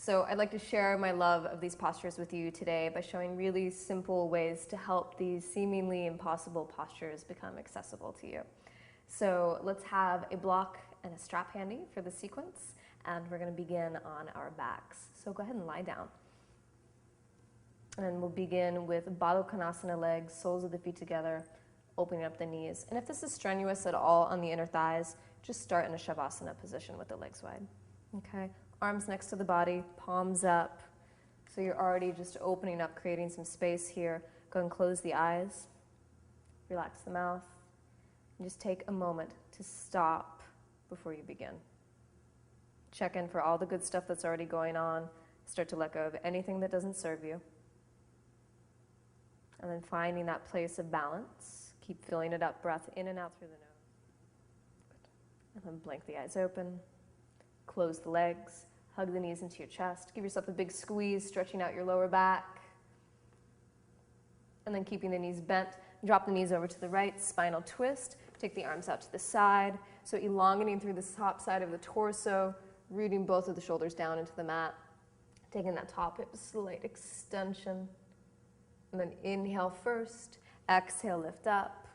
So I'd like to share my love of these postures with you today by showing really simple ways to help these seemingly impossible postures become accessible to you. So let's have a block and a strap handy for the sequence, and we're going to begin on our backs. So go ahead and lie down. And we'll begin with Baddha Konasana legs, soles of the feet together, opening up the knees. And if this is strenuous at all on the inner thighs, just start in a Shavasana position with the legs wide. Okay? Arms next to the body, palms up. So you're already just opening up, creating some space here. Go and close the eyes. Relax the mouth. And just take a moment to stop before you begin. Check in for all the good stuff that's already going on. Start to let go of anything that doesn't serve you. And then finding that place of balance. Keep filling it up, breath in and out through the nose. And then blink the eyes open. Close the legs. Hug the knees into your chest. Give yourself a big squeeze, stretching out your lower back. And then keeping the knees bent, drop the knees over to the right, spinal twist. Take the arms out to the side. So elongating through the top side of the torso, rooting both of the shoulders down into the mat. Taking that top hip, slight extension. And then inhale first, exhale, lift up,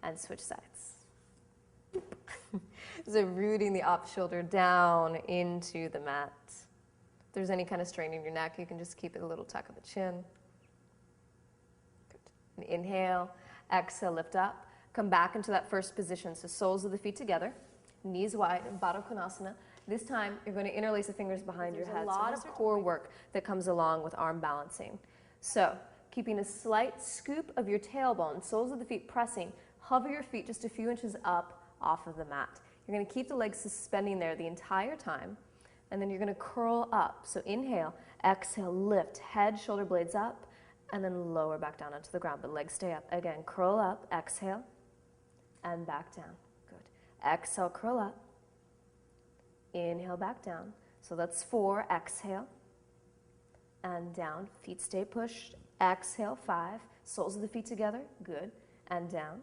and switch sides. So rooting the up shoulder down into the mat. If there's any kind of strain in your neck, you can just keep it a little tuck of the chin. Good. And inhale, exhale, lift up. Come back into that first position. So soles of the feet together, knees wide, in Baddha Konasana. This time, you're going to interlace the fingers behind your head. There's a lot of core work that comes along with arm balancing. So keeping a slight scoop of your tailbone, soles of the feet pressing, hover your feet just a few inches up off of the mat. You're going to keep the legs suspending there the entire time, and then you're going to curl up. So inhale, exhale, lift, head, shoulder blades up, and then lower back down onto the ground, but legs stay up. Again, curl up, exhale, and back down. Good. Exhale, curl up. Inhale, back down. So that's 4. Exhale, and down. Feet stay pushed. Exhale, 5. Soles of the feet together. Good. And down.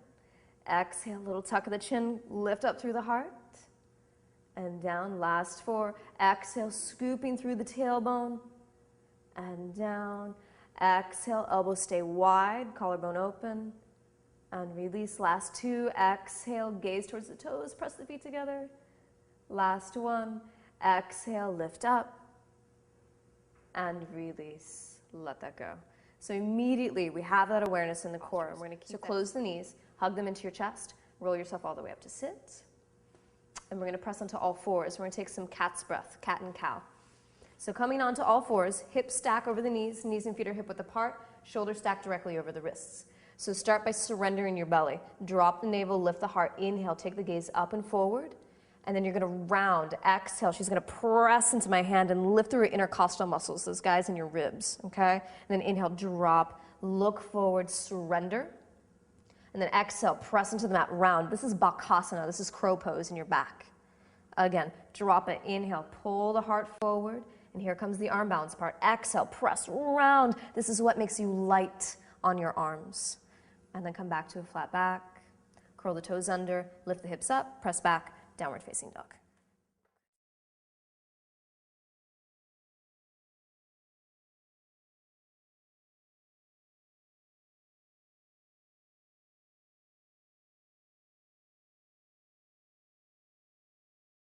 Exhale, little tuck of the chin, lift up through the heart, and down. Last 4. Exhale, scooping through the tailbone, and down. Exhale, elbows stay wide, collarbone open, and release. Last 2. Exhale, gaze towards the toes, press the feet together. Last 1. Exhale, lift up, and release. Let that go. So immediately we have that awareness in the core, and we're going to keep close the knees. Hug them into your chest, roll yourself all the way up to sit, and we're going to press onto all fours. We're going to take some cat's breath, cat and cow. So coming onto all fours, hips stack over the knees and feet are hip width apart, shoulders stack directly over the wrists. So start by surrendering your belly. Drop the navel, lift the heart, inhale, take the gaze up and forward, and then you're going to round, exhale. She's going to press into my hand and lift through your intercostal muscles, those guys in your ribs, okay? And then inhale, drop, look forward, surrender. And then exhale, press into the mat, round. This is Bakasana, this is crow pose in your back. Again, drop it, inhale, pull the heart forward, and here comes the arm balance part. Exhale, press, round. This is what makes you light on your arms. And then come back to a flat back, curl the toes under, lift the hips up, press back, downward facing dog.